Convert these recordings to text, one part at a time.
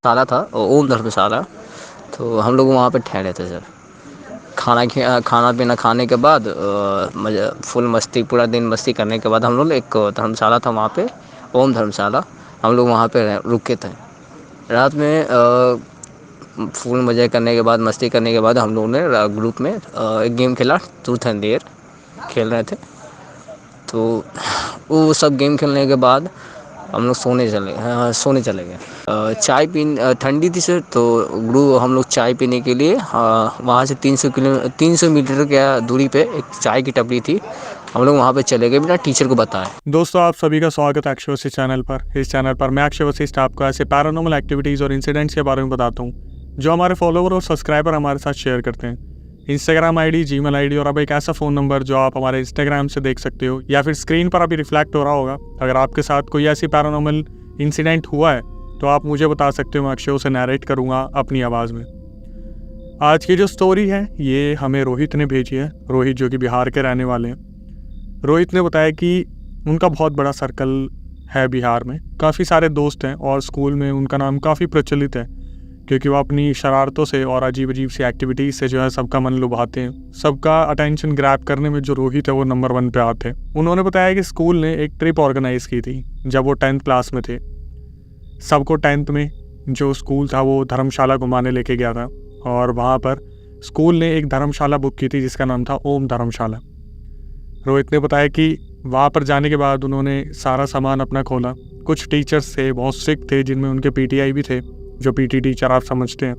धर्मशाला था, ओम धर्मशाला। तो हम लोग वहाँ पे ठहरे थे सर। खाना पीना खाने के बाद फुल मस्ती, पूरा दिन मस्ती करने के बाद हम लोग एक धर्मशाला था वहाँ पे, ओम धर्मशाला। हम लोग वहाँ पे रुके थे रात में। फुल मज़े करने के बाद, मस्ती करने के बाद हम लोगों ने ग्रुप में एक गेम खेला, ट्रूथ एंड डेयर खेल रहे थे। तो वो सब गेम खेलने के बाद हम लोग सोने चले गए। चाय पीन ठंडी थी सर, तो हम लोग चाय पीने के लिए वहाँ से 300 मीटर की दूरी पे एक चाय की टपरी थी। हम लोग वहाँ पे चले गए बिना टीचर को बताए। दोस्तों, आप सभी का स्वागत है अक्षय वशिष्ठ चैनल पर। इस चैनल पर मैं अक्षय वशिष्ठ आपको ऐसे पैरानॉर्मल एक्टिविटीज़ और इंसिडेंट्स के बारे में बताता हूँ जो हमारे फॉलोवर और सब्सक्राइबर हमारे साथ शेयर करते हैं। इंस्टाग्राम आईडी, जीमेल आईडी और अब एक ऐसा फ़ोन नंबर जो आप हमारे इंस्टाग्राम से देख सकते हो या फिर स्क्रीन पर अभी रिफ्लेक्ट हो रहा होगा। अगर आपके साथ कोई ऐसी पैरानॉर्मल इंसिडेंट हुआ है तो आप मुझे बता सकते हो, मैं अक्षय उसे नैरेट करूँगा अपनी आवाज़ में। आज की जो स्टोरी है ये हमें रोहित ने भेजी है। रोहित जो कि बिहार के रहने वाले हैं। रोहित ने बताया कि उनका बहुत बड़ा सर्कल है बिहार में, काफ़ी सारे दोस्त हैं और स्कूल में उनका नाम काफ़ी प्रचलित है क्योंकि वो अपनी शरारतों से और अजीब अजीब सी एक्टिविटीज़ से जो है सबका मन लुभाते हैं। सबका अटेंशन ग्रैब करने में जो रोहित है वो नंबर 1 पे आते हैं। उन्होंने बताया कि स्कूल ने एक ट्रिप ऑर्गेनाइज़ की थी जब वो 10th क्लास में थे। सबको 10th में जो स्कूल था वो धर्मशाला घुमाने लेके गया था और वहाँ पर स्कूल ने एक धर्मशाला बुक की थी जिसका नाम था ओम धर्मशाला। रोहित ने बताया कि वहाँ पर जाने के बाद उन्होंने सारा सामान अपना खोला। कुछ टीचर्स थे, बहुत स्ट्रिक्ट थे, जिनमें उनके पीटीआई भी थे, जो पीटी टीचर आप समझते हैं।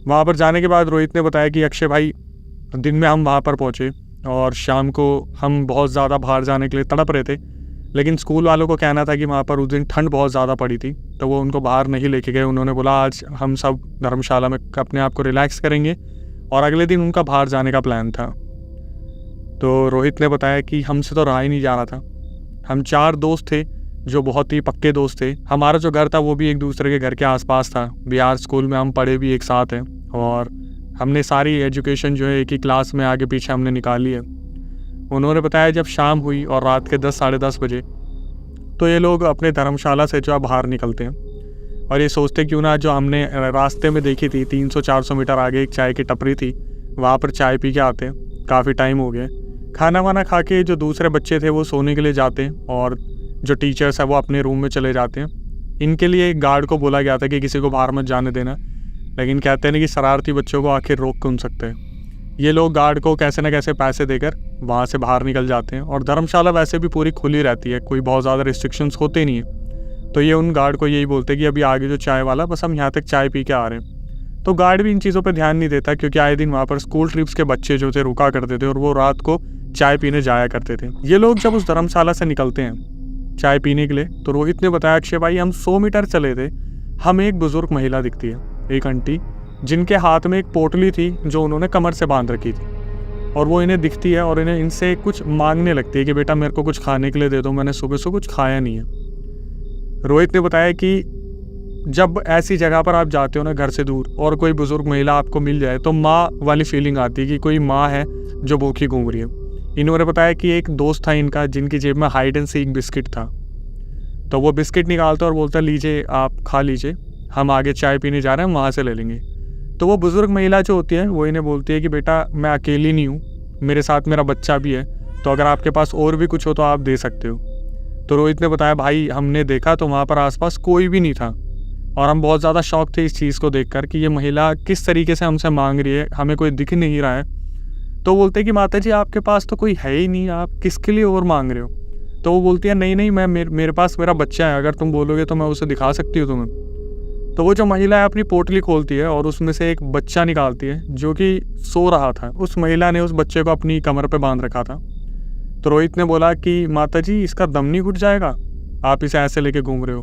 वहाँ पर जाने के बाद रोहित ने बताया कि अक्षय भाई, दिन में हम वहाँ पर पहुँचे और शाम को हम बहुत ज़्यादा बाहर जाने के लिए तड़प रहे थे, लेकिन स्कूल वालों को कहना था कि वहाँ पर उस दिन ठंड बहुत ज़्यादा पड़ी थी तो वो उनको बाहर नहीं लेके गए। उन्होंने बोला आज हम सब धर्मशाला में अपने आप को रिलैक्स करेंगे और अगले दिन उनका बाहर जाने का प्लान था। तो रोहित ने बताया कि हमसे तो रहा ही नहीं जा रहा था। हम 4 दोस्त थे जो बहुत ही पक्के दोस्त थे। हमारा जो घर था वो भी एक दूसरे के घर के आसपास था। बिहार स्कूल में हम पढ़े भी एक साथ हैं और हमने सारी एजुकेशन जो है एक ही क्लास में आगे पीछे हमने निकाली है। उन्होंने बताया जब शाम हुई और रात के 10 साढ़े 10 बजे तो ये लोग अपने धर्मशाला से जो बाहर निकलते हैं और ये सोचते क्यों ना जो हमने रास्ते में देखी थी 300-400 मीटर आगे एक चाय की टपरी थी, वहाँ पर चाय पी के आते हैं। काफ़ी टाइम हो गया। खाना वाना खा के जो दूसरे बच्चे थे वो सोने के लिए जाते हैं और जो टीचर्स है वो अपने रूम में चले जाते हैं। इनके लिए एक गार्ड को बोला गया था कि किसी को बाहर मत जाने देना, लेकिन कहते हैं कि शरारती बच्चों को आखिर रोक कौन सकते हैं। ये लोग गार्ड को कैसे न कैसे पैसे देकर वहाँ से बाहर निकल जाते हैं और धर्मशाला वैसे भी पूरी खुली रहती है, कोई बहुत ज़्यादा रिस्ट्रिक्शंस होते नहीं है। तो ये उन गार्ड को यही बोलते हैं कि अभी आगे जो चाय वाला, बस हम यहाँ तक चाय पी के आ रहे हैं। तो गार्ड भी इन चीज़ों पर ध्यान नहीं देता क्योंकि आए दिन वहाँ पर स्कूल ट्रिप्स के बच्चे जो थे रुका करते थे और वो रात को चाय पीने जाया करते थे। ये लोग जब उस धर्मशाला से निकलते हैं चाय पीने के लिए तो रोहित ने बताया अक्षय भाई हम 100 मीटर चले थे, हमें एक बुजुर्ग महिला दिखती है, एक आंटी, जिनके हाथ में एक पोटली थी जो उन्होंने कमर से बांध रखी थी और वो इन्हें दिखती है और इन्हें इनसे कुछ मांगने लगती है कि बेटा मेरे को कुछ खाने के लिए दे दो, मैंने सुबह से कुछ खाया नहीं है। रोहित ने बताया कि जब ऐसी जगह पर आप जाते हो ना घर से दूर और कोई बुजुर्ग महिला आपको मिल जाए तो माँ वाली फीलिंग आती है कि कोई माँ है जो भूखी घूम रही है। इन्होंने बताया कि एक दोस्त था इनका जिनकी जेब में हाइड एंड सीक बिस्किट था, तो वो बिस्किट निकालता और बोलता लीजिए आप खा लीजिए, हम आगे चाय पीने जा रहे हैं, वहाँ से ले लेंगे। तो वो बुज़ुर्ग महिला जो होती है वो इन्हें बोलती है कि बेटा मैं अकेली नहीं हूँ, मेरे साथ मेरा बच्चा भी है, तो अगर आपके पास और भी कुछ हो तो आप दे सकते हो। तो रोहित ने बताया भाई हमने देखा तो वहाँ पर आसपास कोई भी नहीं था और हम बहुत ज़्यादा शौक थे इस चीज़ को देखकर कि ये महिला किस तरीके से हमसे मांग रही है, हमें कोई दिख नहीं रहा है। तो बोलते कि माता जी आपके पास तो कोई है ही नहीं, आप किसके लिए और मांग रहे हो। तो वो बोलती है नहीं मैं मेरे पास मेरा बच्चा है, अगर तुम बोलोगे तो मैं उसे दिखा सकती हूँ तुम्हें। तो वो जो महिला है अपनी पोटली खोलती है और उसमें से एक बच्चा निकालती है जो कि सो रहा था। उस महिला ने उस बच्चे को अपनी कमर पे बांध रखा था। तो रोहित ने बोला कि माता जी इसका दम नहीं घुट जाएगा, आप इसे ऐसे लेके घूम रहे हो।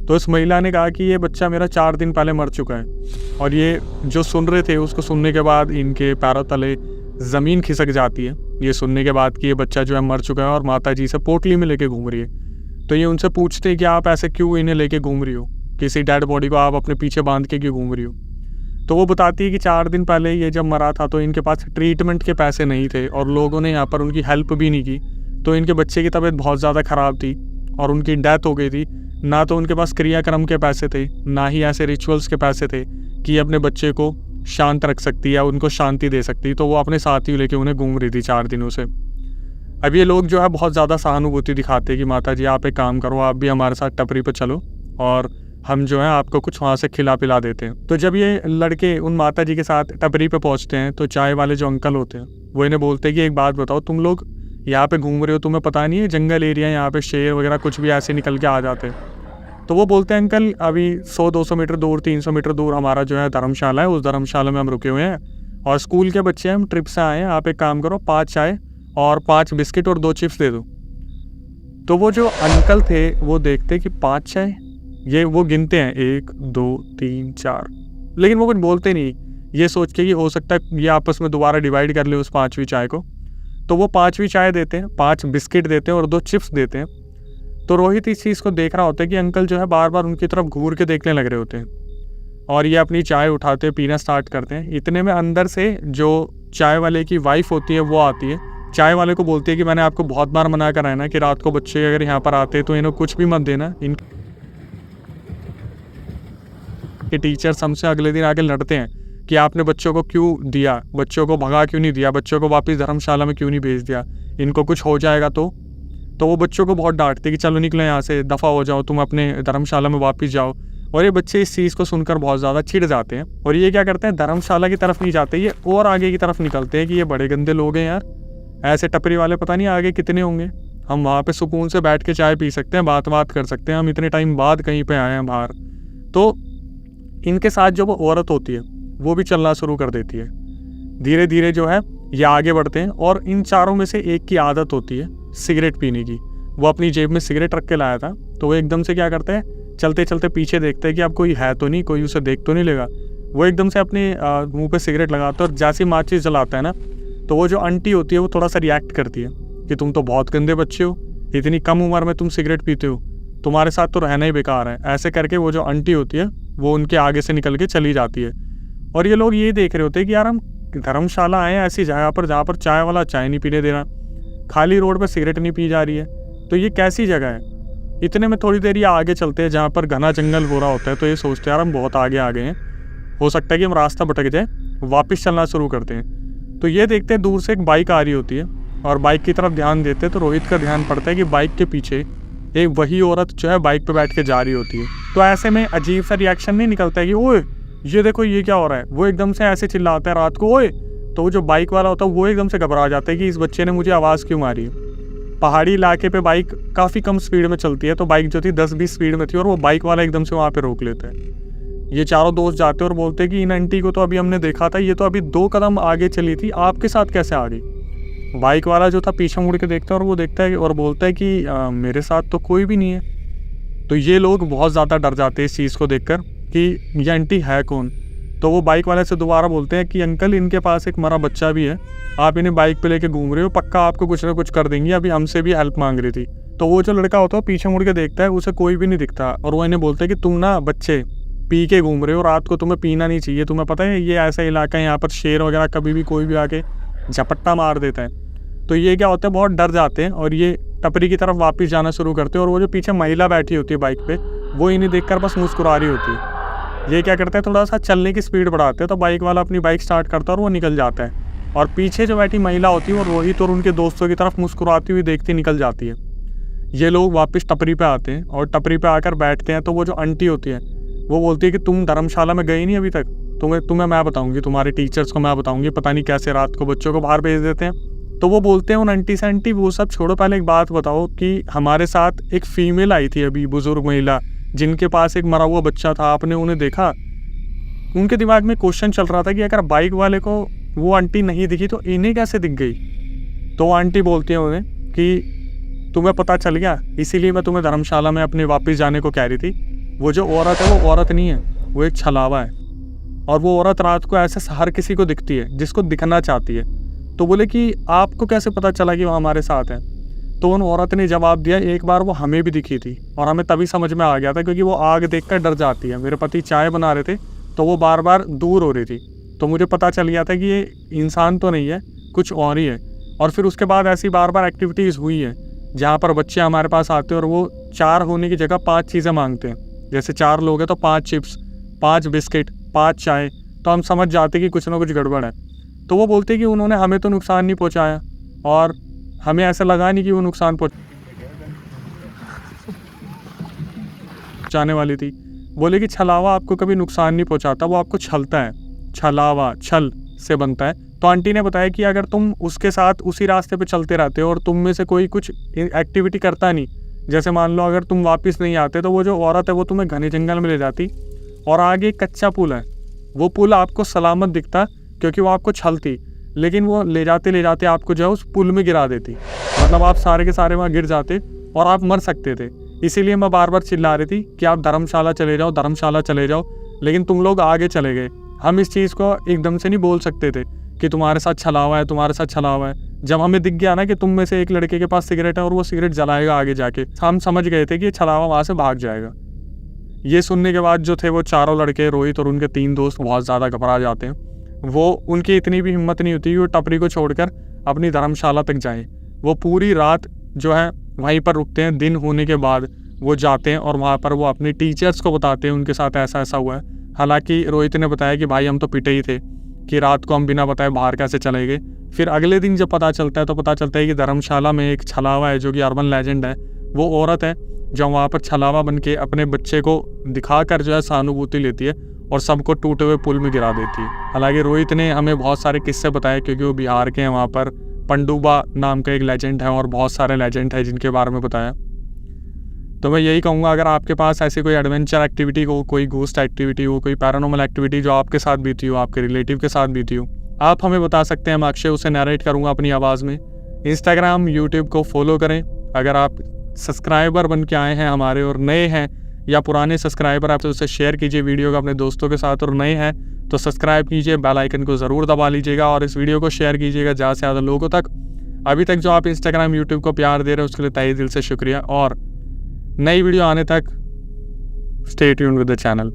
तो उस महिला ने कहा कि ये बच्चा मेरा 4 दिन पहले मर चुका है। और ये जो सुन रहे थे उसको सुनने के बाद इनके पैरों तले ज़मीन खिसक जाती है, ये सुनने के बाद कि ये बच्चा जो है मर चुका है और माता जी से पोटली में लेके घूम रही है। तो ये उनसे पूछते हैं कि आप ऐसे क्यों इन्हें लेके घूम रही हो, किसी डेड बॉडी को आप अपने पीछे बांध के क्यों घूम रही हो। तो वो बताती है कि 4 दिन पहले ये जब मरा था तो इनके पास ट्रीटमेंट के पैसे नहीं थे और लोगों ने यहाँ पर उनकी हेल्प भी नहीं की, तो इनके बच्चे की तबीयत बहुत ज़्यादा ख़राब थी और उनकी डेथ हो गई थी। ना तो उनके पास क्रियाक्रम के पैसे थे, ना ही ऐसे रिचुअल्स के पैसे थे कि अपने बच्चे को शांत रख सकती या उनको शांति दे सकती। तो वो अपने साथ ही लेके उन्हें घूम रही थी 4 दिनों से। अब ये लोग जो है बहुत ज़्यादा सहानुभूति दिखाते हैं कि माता जी आप एक काम करो, आप भी हमारे साथ टपरी पे चलो और हम जो है आपको कुछ वहाँ से खिला पिला देते हैं। तो जब ये लड़के उन माता जी के साथ टपरी पे पहुँचते हैं तो चाय वाले जो अंकल होते हैं वो इन्हें बोलते हैं कि एक बात बताओ, तुम लोग यहाँ पे घूम रहे हो, तुम्हें पता नहीं है जंगल एरिया, यहाँ पे शेर वगैरह कुछ भी ऐसे निकल के आ जाते हैं। तो वो बोलते हैं अंकल अभी 100-200 मीटर दूर, 300 मीटर दूर हमारा जो है धर्मशाला है, उस धर्मशाला में हम रुके हुए हैं और स्कूल के बच्चे हैं, हम ट्रिप से आए हैं। आप एक काम करो, 5 चाय और 5 बिस्किट और 2 चिप्स दे दो। तो वो जो अंकल थे वो देखते कि 5 चाय, ये वो गिनते हैं 1 2 3 4, लेकिन वो कुछ बोलते नहीं, ये सोच के कि हो सकता है ये आपस में दोबारा डिवाइड कर ले उस 5वीं चाय को। तो वो 5वीं चाय देते हैं, 5 बिस्किट देते हैं और 2 चिप्स देते हैं। तो रोहित इस चीज़ को देख रहा होता है कि अंकल जो है बार बार उनकी तरफ घूर के देखने लग रहे होते हैं और ये अपनी चाय उठाते हैं, पीना स्टार्ट करते हैं। इतने में अंदर से जो चाय वाले की वाइफ होती है वो आती है, चाय वाले को बोलती है कि मैंने आपको बहुत बार मना करा है ना कि रात को बच्चे अगर यहाँ पर आते हैं तो इन्हें कुछ भी मत देना। इनके टीचर्स हमसे अगले दिन आके लड़ते हैं कि आपने बच्चों को क्यों दिया, बच्चों को भगा क्यों नहीं दिया, बच्चों को वापस धर्मशाला में क्यों नहीं भेज दिया, इनको कुछ हो जाएगा तो वो बच्चों को बहुत डांटते कि चलो निकलो यहाँ से, दफ़ा हो जाओ, तुम अपने धर्मशाला में वापस जाओ। और ये बच्चे इस चीज़ को सुनकर बहुत ज़्यादा चिढ़ जाते हैं और ये क्या करते हैं, धर्मशाला की तरफ नहीं जाते, ये और आगे की तरफ निकलते हैं कि ये बड़े गंदे लोग हैं यार, ऐसे टपरी वाले पता नहीं आगे कितने होंगे, हम वहाँ पे सुकून से बैठ के चाय पी सकते हैं, बात कर सकते हैं, हम इतने टाइम बाद कहीं पे आए हैं बाहर। तो इनके साथ जो वो औरत होती है वो भी चलना शुरू कर देती है। धीरे धीरे जो है ये आगे बढ़ते हैं और इन चारों में से एक की आदत होती है सिगरेट पीने की। वो अपनी जेब में सिगरेट रख के लाया था, तो वो एकदम से क्या करते हैं, चलते चलते पीछे देखते हैं कि अब कोई है तो नहीं, कोई उसे देख तो नहीं लेगा। वो एकदम से अपने मुंह पे सिगरेट लगाता है और जैसे माचिस जलाता है ना, तो वो जो आंटी होती है वो थोड़ा सा रिएक्ट करती है कि तुम तो बहुत गंदे बच्चे हो, इतनी कम उम्र में तुम सिगरेट पीते हो, तुम्हारे साथ तो रहना ही बेकार है। ऐसे करके वो जो आंटी होती है वो उनके आगे से निकल के चली जाती है। और ये लोग ये देख रहे होते हैं कि यार हम धर्मशाला आए हैं ऐसी जगह पर जहाँ पर चाय वाला चाय नहीं पीने दे रहा, खाली रोड पर सिगरेट नहीं पी जा रही है, तो ये कैसी जगह है। इतने में थोड़ी देर ये आगे चलते हैं जहाँ पर घना जंगल हो रहा होता है, तो ये सोचते हैं यार हम बहुत आगे आ गए हैं, हो सकता है कि हम रास्ता भटक जाए, वापस चलना शुरू करते हैं। तो ये देखते हैं दूर से एक बाइक आ रही होती है और बाइक की तरफ ध्यान देते हैं तो रोहित का ध्यान पड़ता है कि बाइक के पीछे एक वही औरत जो है बाइक पे बैठ के जा रही होती है। तो ऐसे में अजीब सा रिएक्शन नहीं निकलता है कि ओए ये देखो ये क्या हो रहा है, वो एकदम से ऐसे चिल्लाता है रात को ओए, तो जो बाइक वाला होता है वो एकदम से घबरा जाता है कि इस बच्चे ने मुझे आवाज़ क्यों मारी है। पहाड़ी इलाके पे बाइक काफ़ी कम स्पीड में चलती है, तो बाइक जो थी 10-20 स्पीड में थी और वो बाइक वाला एकदम से वहाँ पे रोक लेता है। ये चारों दोस्त जाते हैं और बोलते हैं कि इन आंटी को तो अभी हमने देखा था, ये तो अभी 2 कदम आगे चली थी, आपके साथ कैसे आ गई। बाइक वाला जो था पीछे मुड़ के देखता है और वो देखता है और बोलता है कि मेरे साथ तो कोई भी नहीं है। तो ये लोग बहुत ज़्यादा डर जाते हैं इस चीज़ को देखकर कि ये आंटी है कौन। तो वो बाइक वाले से दोबारा बोलते हैं कि अंकल इनके पास एक मरा बच्चा भी है, आप इन्हें बाइक पे लेके घूम रहे हो, पक्का आपको कुछ ना कुछ कर देंगी, अभी हमसे भी हेल्प मांग रही थी। तो वो जो लड़का होता है पीछे मुड़ के देखता है, उसे कोई भी नहीं दिखता और वो इन्हें बोलते हैं कि तुम ना बच्चे पी के घूम रहे हो, रात को तुम्हें पीना नहीं चाहिए, तुम्हें पता है ये ऐसा इलाका है यहाँ पर शेर वगैरह कभी भी कोई भी आके झपट्टा मार देता है। तो ये क्या होता है, बहुत डर जाते हैं और ये टपरी की तरफ वापस जाना शुरू करते हैं और वो जो पीछे महिला बैठी होती है बाइक पे वो इन्हें देखकर बस मुस्कुरा रही होती है। ये क्या करते हैं, थोड़ा सा चलने की स्पीड बढ़ाते हैं, तो बाइक वाला अपनी बाइक स्टार्ट करता है और वो निकल जाता है और पीछे जो बैठी महिला होती है वो रोहित और उनके दोस्तों की तरफ मुस्कुराती हुई देखती निकल जाती है। ये लोग वापस टपरी पे आते हैं और टपरी पे आकर बैठते हैं। तो वो जो आंटी होती है वो बोलती है कि तुम धर्मशाला में गई नहीं अभी तक, तुम्हें मैं बताऊँगी, तुम्हारे टीचर्स को मैं बताऊँगी, पता नहीं कैसे रात को बच्चों को बाहर भेज देते हैं। तो वो बोलते हैं उन आंटी से, आंटी वो सब छोड़ो, पहले एक बात बताओ कि हमारे साथ एक फीमेल आई थी अभी, बुजुर्ग महिला जिनके पास एक मरा हुआ बच्चा था, आपने उन्हें देखा। उनके दिमाग में क्वेश्चन चल रहा था कि अगर बाइक वाले को वो आंटी नहीं दिखी तो इन्हें कैसे दिख गई। तो आंटी बोलती है उन्हें कि तुम्हें पता चल गया, इसीलिए मैं तुम्हें धर्मशाला में अपने वापस जाने को कह रही थी। वो जो औरत है वो औरत नहीं है, वो एक छलावा है और वो औरत रात को ऐसे हर किसी को दिखती है जिसको दिखना चाहती है। तो बोले कि आपको कैसे पता चला कि वो हमारे साथ है। तो उन औरत ने जवाब दिया, एक बार वो हमें भी दिखी थी और हमें तभी समझ में आ गया था क्योंकि वो आग देखकर डर जाती है। मेरे पति चाय बना रहे थे तो वो बार बार दूर हो रही थी, तो मुझे पता चल गया था कि ये इंसान तो नहीं है, कुछ और ही है। और फिर उसके बाद ऐसी बार बार एक्टिविटीज़ हुई है जहाँ पर बच्चे हमारे पास आते हैं और वो 4 होने की जगह 5 चीज़ें मांगते हैं। जैसे 4 लोग हैं तो 5 चिप्स, 5 बिस्किट, 5 चाय, तो हम समझ जाते कि कुछ ना कुछ गड़बड़ है। तो वो बोलते कि उन्होंने हमें तो नुकसान नहीं पहुँचाया और हमें ऐसा लगा नहीं कि वो नुकसान पहुँचाने वाली थी। बोले कि छलावा आपको कभी नुकसान नहीं पहुँचाता, वो आपको छलता है। छलावा छल से बनता है। तो आंटी ने बताया कि अगर तुम उसके साथ उसी रास्ते पे चलते रहते हो और तुम में से कोई कुछ एक्टिविटी करता नहीं, जैसे मान लो अगर तुम वापस नहीं आते तो वो जो औरत है वो तुम्हें घने जंगल में ले जाती और आगे एक कच्चा पुल है, वो पुल आपको सलामत दिखता क्योंकि वो आपको छलती, लेकिन वो ले जाते आपको जो है उस पुल में गिरा देती। मतलब आप सारे के सारे वहाँ गिर जाते और आप मर सकते थे। इसीलिए मैं बार बार चिल्ला रही थी कि आप धर्मशाला चले जाओ, धर्मशाला चले जाओ, लेकिन तुम लोग आगे चले गए। हम इस चीज़ को एकदम से नहीं बोल सकते थे कि तुम्हारे साथ छला हुआ है, तुम्हारे साथ छला हुआ है। जब हमें दिख गया ना कि तुम में से एक लड़के के पास सिगरेट है और वो सिगरेट जलाएगा आगे जाके, हम समझ गए थे कि ये छलावा वहाँ से भाग जाएगा। ये सुनने के बाद जो थे वो चारों लड़के, रोहित और उनके 3 दोस्त बहुत ज़्यादा घबरा जाते हैं। वो उनकी इतनी भी हिम्मत नहीं होती कि वो टपरी को छोड़कर अपनी धर्मशाला तक जाएं। वो पूरी रात जो है वहीं पर रुकते हैं। दिन होने के बाद वो जाते हैं और वहाँ पर वो अपने टीचर्स को बताते हैं उनके साथ ऐसा ऐसा हुआ है। हालांकि रोहित ने बताया कि भाई हम तो पिटे ही थे कि रात को हम बिना बताए बाहर कैसे चले गए। फिर अगले दिन जब पता चलता है तो पता चलता है कि धर्मशाला में एक छलावा है जो कि अर्बन लेजेंड है। वो औरत है जो वहाँ पर छलावा बन के अपने बच्चे को दिखाकर जो है सहानुभूति लेती है और सबको टूटे हुए पुल में गिरा देती है। हालांकि रोहित ने हमें बहुत सारे किस्से बताए क्योंकि वो बिहार के हैं। वहाँ पर पंडुबा नाम का एक लेजेंड है और बहुत सारे लेजेंड है जिनके बारे में बताया। तो मैं यही कहूँगा, अगर आपके पास ऐसी कोई एडवेंचर एक्टिविटी हो, कोई घोस्ट एक्टिविटी हो, कोई पैरानॉर्मल एक्टिविटी जो आपके साथ बीती हो, आपके रिलेटिव के साथ बीती हो, आप हमें बता सकते हैं। मैं अक्षय उसे नरेट करूँगा अपनी आवाज़ में। इंस्टाग्राम, यूट्यूब को फॉलो करें। अगर आप सब्सक्राइबर बन के आए हैं हमारे और नए हैं या पुराने सब्सक्राइबर, आप तो उसे शेयर कीजिए वीडियो को अपने दोस्तों के साथ, और नए हैं तो सब्सक्राइब कीजिए, बेल आइकन को ज़रूर दबा लीजिएगा और इस वीडियो को शेयर कीजिएगा ज़्यादा से ज़्यादा लोगों तक। अभी तक जो आप इंस्टाग्राम, यूट्यूब को प्यार दे रहे हैं उसके लिए तहे दिल से शुक्रिया, और नई वीडियो आने तक stay tuned with the channel.